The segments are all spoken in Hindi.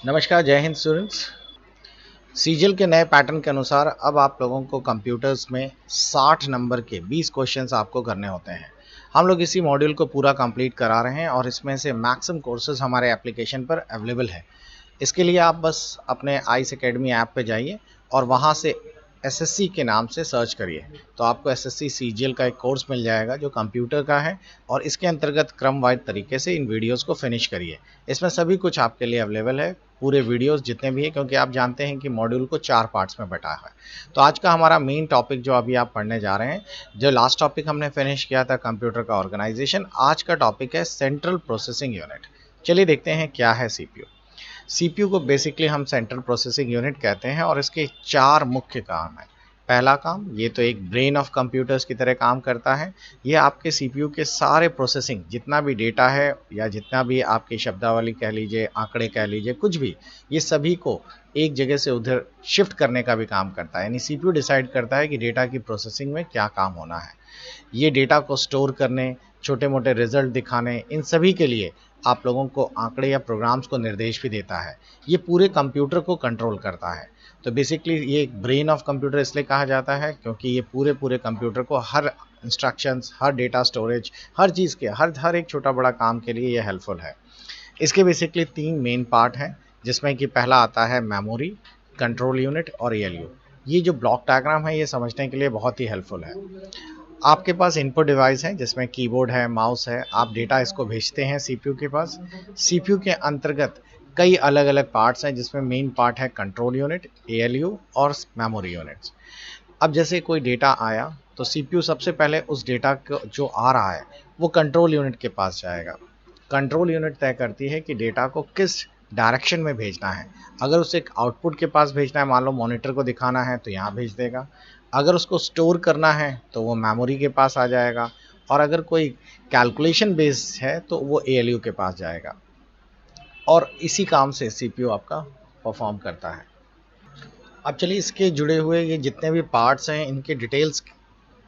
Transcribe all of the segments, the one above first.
नमस्कार, जय हिंद स्टूडेंट्स। सीजीएल के नए पैटर्न के अनुसार अब आप लोगों को कंप्यूटर्स में 60 नंबर के 20 क्वेश्चंस आपको करने होते हैं। हम लोग इसी मॉड्यूल को पूरा कंप्लीट करा रहे हैं और इसमें से मैक्सिमम कोर्सेज हमारे एप्लीकेशन पर अवेलेबल है। इसके लिए आप बस अपने आइस एकेडमी ऐप पे जाइए और वहाँ से एसएससी के नाम से सर्च करिए, तो आपको एसएससी सीजीएल का एक कोर्स मिल जाएगा जो कंप्यूटर का है और इसके अंतर्गत क्रम वाइज तरीके से इन वीडियोस को फिनिश करिए। इसमें सभी कुछ आपके लिए अवेलेबल है, पूरे वीडियोस जितने भी हैं, क्योंकि आप जानते हैं कि मॉड्यूल को 4 पार्ट्स में बटा है। तो आज का हमारा मेन टॉपिक जो अभी आप पढ़ने जा रहे हैं, जो लास्ट टॉपिक हमने फिनिश किया था कंप्यूटर का ऑर्गेनाइजेशन, आज का टॉपिक है सेंट्रल प्रोसेसिंग यूनिट। चलिए देखते हैं क्या है सीपीयू। सीपीयू को बेसिकली हम सेंट्रल प्रोसेसिंग यूनिट कहते हैं और इसके 4 मुख्य काम हैं। पहला काम, ये तो एक ब्रेन ऑफ कंप्यूटर्स की तरह काम करता है। ये आपके सीपीयू के सारे प्रोसेसिंग, जितना भी डेटा है या जितना भी आपकी शब्दावली कह लीजिए, आंकड़े कह लीजिए, कुछ भी, ये सभी को एक जगह से उधर शिफ्ट करने का भी काम करता है। यानी सीपीयू डिसाइड करता है कि डेटा की प्रोसेसिंग में क्या काम होना है। ये डेटा को स्टोर करने, छोटे मोटे रिजल्ट दिखाने, इन सभी के लिए आप लोगों को आंकड़े या प्रोग्राम्स को निर्देश भी देता है। ये पूरे कंप्यूटर को कंट्रोल करता है। तो बेसिकली ये एक ब्रेन ऑफ कंप्यूटर इसलिए कहा जाता है क्योंकि ये पूरे कंप्यूटर को हर इंस्ट्रक्शंस, हर डेटा स्टोरेज, हर चीज़ के हर एक छोटा बड़ा काम के लिए ये हेल्पफुल है। इसके बेसिकली 3 मेन पार्ट हैं, जिसमें कि पहला आता है मेमोरी, कंट्रोल यूनिट और एएलयू। ये जो ब्लॉक डायग्राम है ये समझने के लिए बहुत ही हेल्पफुल है। आपके पास इनपुट डिवाइस है जिसमें कीबोर्ड है, माउस है, आप डेटा इसको भेजते हैं सीपीयू के पास। सीपीयू के अंतर्गत कई अलग अलग पार्ट्स हैं जिसमें मेन पार्ट है कंट्रोल यूनिट, एएलयू और मेमोरी यूनिट्स। अब जैसे कोई डेटा आया तो सीपीयू सबसे पहले उस डेटा को जो आ रहा है वो कंट्रोल यूनिट के पास जाएगा। कंट्रोल यूनिट तय करती है कि डेटा को किस डायरेक्शन में भेजना है। अगर उसे आउटपुट के पास भेजना है, मान लो मॉनिटर को दिखाना है, तो यहाँ भेज देगा। अगर उसको स्टोर करना है तो वो मेमोरी के पास आ जाएगा, और अगर कोई कैलकुलेशन बेस्ड है तो वो एएलयू के पास जाएगा। और इसी काम से सीपीयू आपका परफॉर्म करता है। अब चलिए इसके जुड़े हुए ये जितने भी पार्ट्स हैं इनके डिटेल्स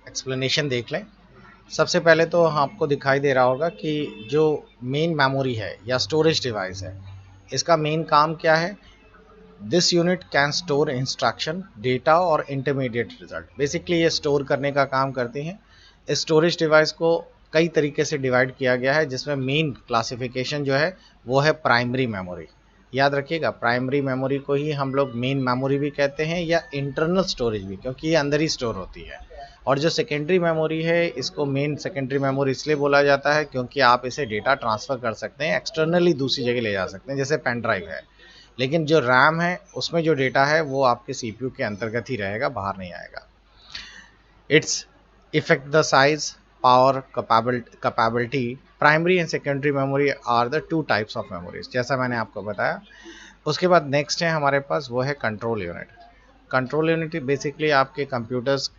एक्सप्लेनेशन देख लें। सबसे पहले तो आपको दिखाई दे रहा होगा कि जो मेन मेमोरी है या स्टोरेज डिवाइस है, इसका मेन काम क्या है। This unit can store instruction, data और इंटरमीडिएट रिजल्ट। बेसिकली ये स्टोर करने का काम करती हैं। इस स्टोरेज डिवाइस को कई तरीके से डिवाइड किया गया है, जिसमें मेन क्लासिफिकेशन जो है वो है प्राइमरी मेमोरी। याद रखिएगा, प्राइमरी मेमोरी को ही हम लोग मेन मेमोरी भी कहते हैं या इंटरनल स्टोरेज भी, क्योंकि ये अंदर ही स्टोर होती है। और जो सेकेंडरी मेमोरी है, इसको मेन सेकेंडरी मेमोरी इसलिए बोला जाता है क्योंकि आप इसे डेटा ट्रांसफ़र कर सकते हैं, एक्सटर्नली दूसरी जगह ले जा सकते हैं, जैसे पेन ड्राइव है। लेकिन जो रैम है उसमें जो डेटा है वो आपके सीपीयू के अंतर्गत ही रहेगा, बाहर नहीं आएगा। It's effect the size, power, capability. Primary and secondary memory are the 2 types of memories, जैसा मैंने आपको बताया। उसके बाद नेक्स्ट है हमारे पास, वो है control unit. Control unit basically आपके कंप्यूटर्स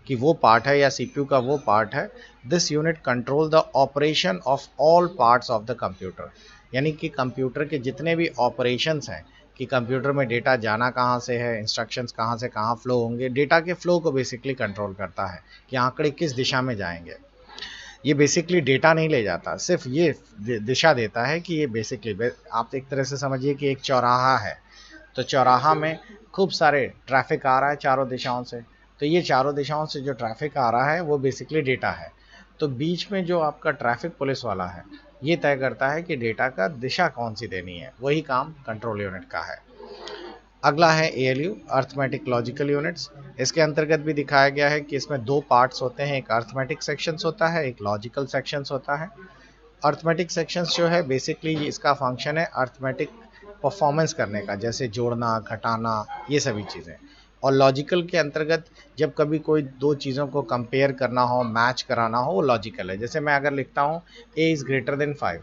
की वो पार्ट है या सीपीयू का वो पार्ट है। This unit control the operation of all parts of the computer. यानी कि कंप्यूटर के जितने भी ऑपरेशंस हैं, कि कंप्यूटर में डेटा जाना कहाँ से है, इंस्ट्रक्शंस कहाँ से कहाँ फ्लो होंगे, डेटा के फ्लो को बेसिकली कंट्रोल करता है कि आंकड़े किस दिशा में जाएंगे। ये बेसिकली डेटा नहीं ले जाता, सिर्फ ये दिशा देता है कि ये बेसिकली आप एक तरह से समझिए कि एक चौराहा है, तो चौराहा में खूब सारे ट्रैफिक आ रहा है चारों दिशाओं से। तो ये चारों दिशाओं से जो ट्रैफिक आ रहा है वो बेसिकली डेटा है। तो बीच में जो आपका ट्रैफिक पुलिस वाला है, ये तय करता है कि डेटा का दिशा कौन सी देनी है। वही काम कंट्रोल यूनिट का है। अगला है एएलयू, अर्थमेटिक लॉजिकल यूनिट्स। इसके अंतर्गत भी दिखाया गया है कि इसमें 2 पार्ट्स होते हैं, एक अर्थमेटिक सेक्शंस होता है, एक लॉजिकल सेक्शंस होता है। अर्थमेटिक सेक्शंस जो है बेसिकली इसका फंक्शन है अर्थमेटिक परफॉर्मेंस करने का, जैसे जोड़ना, घटाना, ये सभी चीज़ें। और लॉजिकल के अंतर्गत जब कभी कोई 2 चीज़ों को कंपेयर करना हो, मैच कराना हो, वो लॉजिकल है। जैसे मैं अगर लिखता हूँ a इज़ ग्रेटर देन 5,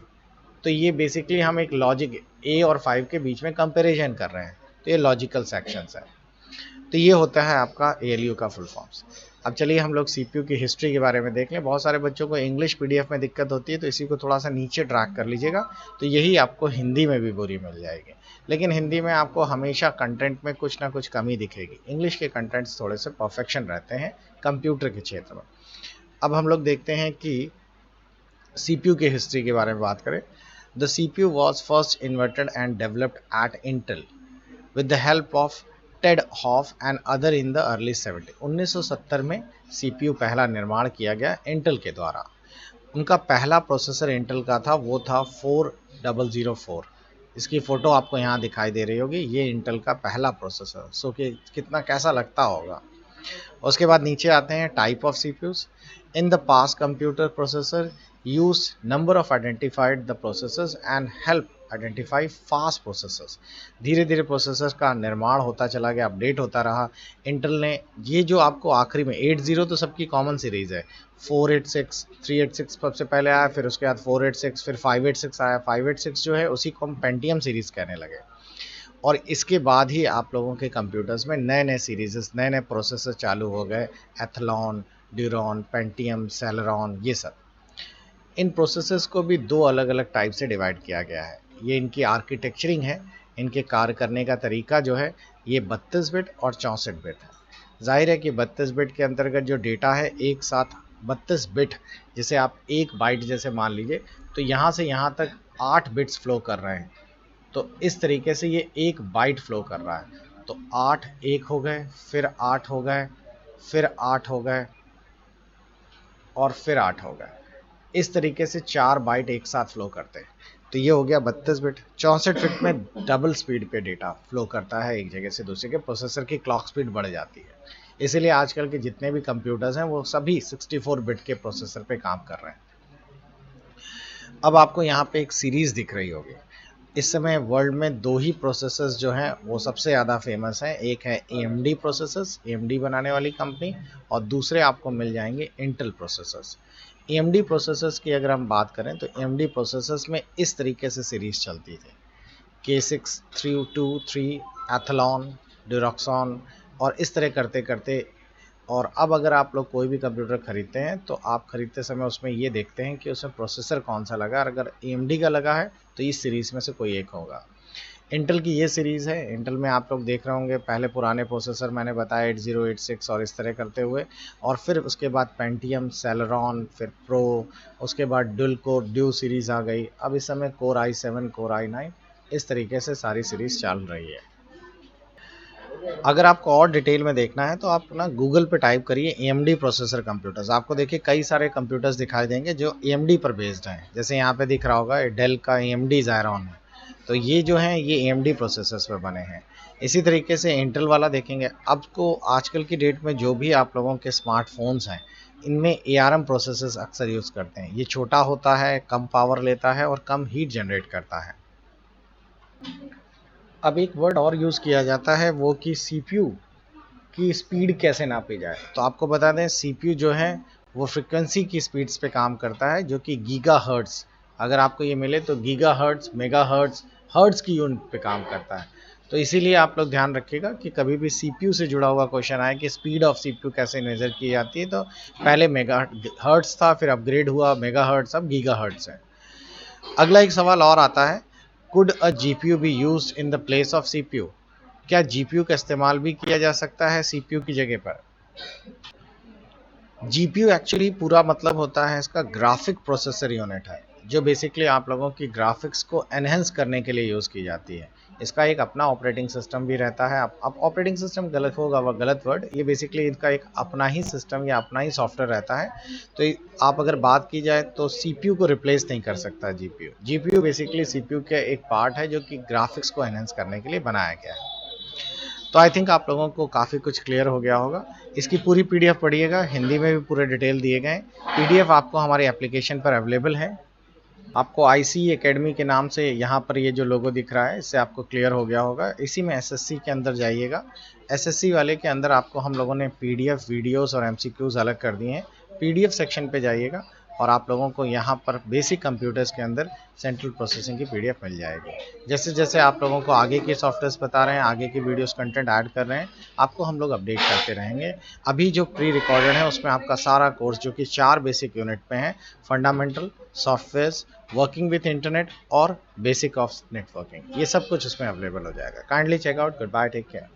तो ये बेसिकली हम एक लॉजिक a और 5 के बीच में कंपेरिजन कर रहे हैं, तो ये लॉजिकल सेक्शंस है। तो ये होता है आपका एएलयू का फुल फॉर्म्स। अब चलिए हम लोग सीपीयू की हिस्ट्री के बारे में देख लें। बहुत सारे बच्चों को इंग्लिश पीडीएफ में दिक्कत होती है, तो इसी को थोड़ा सा नीचे ड्रैग कर लीजिएगा, तो यही आपको हिंदी में भी पूरी मिल जाएगी। लेकिन हिंदी में आपको हमेशा कंटेंट में कुछ ना कुछ कमी दिखेगी। इंग्लिश के कंटेंट्स थोड़े से परफेक्शन रहते हैं कंप्यूटर के क्षेत्र में। अब हम लोग देखते हैं कि सीपीयू की हिस्ट्री के बारे में बात करें the CPU was first invented and developed at Intel with the help of Ted Hoff and other in the early 70। 1970 में CPU पहला निर्माण किया गया इंटेल के द्वारा। उनका पहला प्रोसेसर इंटेल का था, वो था 4004। इसकी फ़ोटो आपको यहाँ दिखाई दे रही होगी, ये इंटेल का पहला प्रोसेसर। सो कि कितना कैसा लगता होगा। उसके बाद नीचे आते हैं type of CPUs। In the past computer processor use number of identified the processors and help identify fast processors. धीरे धीरे प्रोसेसर्स का निर्माण होता चला गया, अपडेट होता रहा। इंटेल ने ये जो आपको आखिरी में 80 तो सबकी कॉमन सीरीज़ है, 486 386 सबसे पहले आया, फिर उसके बाद 486, फिर 586 आया। 586 जो है उसी को हम पेंटियम सीरीज़ कहने लगे। और इसके बाद ही आप लोगों के कंप्यूटर्स में नए नए सीरीज़, नए नए प्रोसेसर चालू हो गए, एथलॉन, ड्यूरॉन, पेंटियम, सेलेरॉन, ये सब। इन प्रोसेसर्स को भी दो अलग अलग टाइप से डिवाइड किया गया है। ये इनकी आर्किटेक्चरिंग है, इनके कार्य करने का तरीका जो है, ये 32 बिट और 64 बिट है। जाहिर है कि 32 बिट के अंतर्गत जो डेटा है एक साथ 32 बिट, जिसे आप एक बाइट जैसे मान लीजिए, तो यहाँ से यहाँ तक 8 बिट्स फ्लो कर रहे हैं। तो इस तरीके से ये एक बाइट फ्लो कर रहा है। तो 8 एक हो गए, फिर 8 हो गए, फिर 8 हो गए और फिर 8 हो गए। इस तरीके से 4 बाइट एक साथ फ्लो करते हैं। तो ये हो गया 32 बिट। 64 बिट में डबल स्पीड पे डेटा फ्लो करता है एक जगह से दूसरे के, प्रोसेसर की क्लॉक स्पीड बढ़ जाती है। इसीलिए आजकल के जितने भी कंप्यूटर्स हैं वो सभी 64 बिट के प्रोसेसर पे काम कर रहे हैं। अब आपको यहाँ पे एक सीरीज़ दिख रही होगी। इस समय वर्ल्ड में दो ही प्रोसेसर्स जो हैं वो सबसे ज़्यादा फेमस हैं। एक है AMD प्रोसेसर्स, AMD बनाने वाली कंपनी, और दूसरे आपको मिल जाएंगे इंटेल प्रोसेसर्स। AMD प्रोसेसर्स की अगर हम बात करें तो AMD प्रोसेसर्स में इस तरीके से सीरीज़ चलती थी, K6 323, एथलॉन, ड्यूरॉक्सॉन, और इस तरह करते करते। और अब अगर आप लोग कोई भी कंप्यूटर ख़रीदते हैं तो आप ख़रीदते समय उसमें ये देखते हैं कि उसमें प्रोसेसर कौन सा लगा, और अगर AMD का लगा है तो इस सीरीज़ में से कोई एक होगा। इंटेल की ये सीरीज़ है। इंटेल में आप लोग देख रहे होंगे पहले पुराने प्रोसेसर मैंने बताया 8086 और इस तरह करते हुए, और फिर उसके बाद पेंटियम, सेलेरॉन, फिर प्रो, उसके बाद ड्यू सीरीज़ आ गई। अब इस समय कोर i7, कोर i9, इस तरीके से सारी सीरीज़ चल रही है। अगर आपको और डिटेल में देखना है तो आप ना गूगल पे टाइप करिए AMD प्रोसेसर कंप्यूटर्स। आपको देखिए कई सारे कंप्यूटर्स दिखाई देंगे जो AMD पर बेस्ड हैं। जैसे यहाँ पे दिख रहा होगा डेल का AMD Xeron है, तो ये जो हैं ये AMD प्रोसेसर्स पर बने हैं। इसी तरीके से इंटेल वाला देखेंगे। अब को आजकल की डेट में जो भी आप लोगों के स्मार्टफोन्स हैं इनमें ARM प्रोसेसर्स अक्सर यूज़ करते हैं। ये छोटा होता है, कम पावर लेता है और कम हीट जनरेट करता है। अब एक वर्ड और यूज़ किया जाता है वो कि CPU की स्पीड कैसे नापी जाए। तो आपको बता दें CPU जो है वो फ्रिक्वेंसी की स्पीड्स पे काम करता है, जो कि गीगाहर्ट्ज़, अगर आपको ये मिले तो गीगाहर्ट्ज़, मेगाहर्ट्ज़, हर्ट्ज़ की यूनिट पे काम करता है। तो इसीलिए आप लोग ध्यान रखिएगा कि कभी भी CPU से जुड़ा हुआ क्वेश्चन आए कि स्पीड ऑफ CPU कैसे मेजर की जाती है, तो पहले मेगाहर्ट्ज़ था, फिर अपग्रेड हुआ मेगाहर्ट्ज़, अब गीगाहर्ट्ज़ है। अगला एक सवाल और आता है, could a GPU be used in the place of CPU? क्या GPU का इस्तेमाल भी किया जा सकता है CPU की जगह पर? GPU एक्चुअली पूरा मतलब होता है इसका ग्राफिक प्रोसेसर यूनिट है, जो बेसिकली आप लोगों की ग्राफिक्स को एनहेंस करने के लिए यूज़ की जाती है। इसका एक अपना ऑपरेटिंग सिस्टम भी रहता है। अब ऑपरेटिंग सिस्टम गलत होगा, वह गलत वर्ड, ये बेसिकली इनका एक अपना ही सिस्टम या अपना ही सॉफ्टवेयर रहता है। तो आप अगर बात की जाए तो CPU को रिप्लेस नहीं कर सकता GPU बेसिकली CPU का एक पार्ट है जो कि ग्राफिक्स को एनहेंस करने के लिए बनाया गया है। तो आई थिंक आप लोगों को काफ़ी कुछ क्लियर हो गया होगा। इसकी पूरी PDF पढ़िएगा, हिंदी में भी पूरे डिटेल दिए गए हैं। PDF आपको हमारे एप्लीकेशन पर अवेलेबल है। आपको IC एकेडमी के नाम से यहाँ पर ये जो लोगो दिख रहा है, इससे आपको क्लियर हो गया होगा। इसी में SSC के अंदर जाइएगा। SSC वाले के अंदर आपको हम लोगों ने PDF, वीडियोस और MCQs अलग कर दिए हैं। PDF सेक्शन पे जाइएगा और आप लोगों को यहाँ पर बेसिक कंप्यूटर्स के अंदर सेंट्रल प्रोसेसिंग की PDF मिल जाएगी। जैसे जैसे आप लोगों को आगे के सॉफ्टवेयर्स बता रहे हैं, आगे की वीडियोस कंटेंट ऐड कर रहे हैं, आपको हम लोग अपडेट करते रहेंगे। अभी जो प्री रिकॉर्डेड है उसमें आपका सारा कोर्स जो कि 4 बेसिक यूनिट पे हैं, fundamental, softwares, working with internet और बेसिक ऑफ नेटवर्किंग, ये सब कुछ उसमें अवेलेबल हो जाएगा। Kindly checkout. Good bye, take care.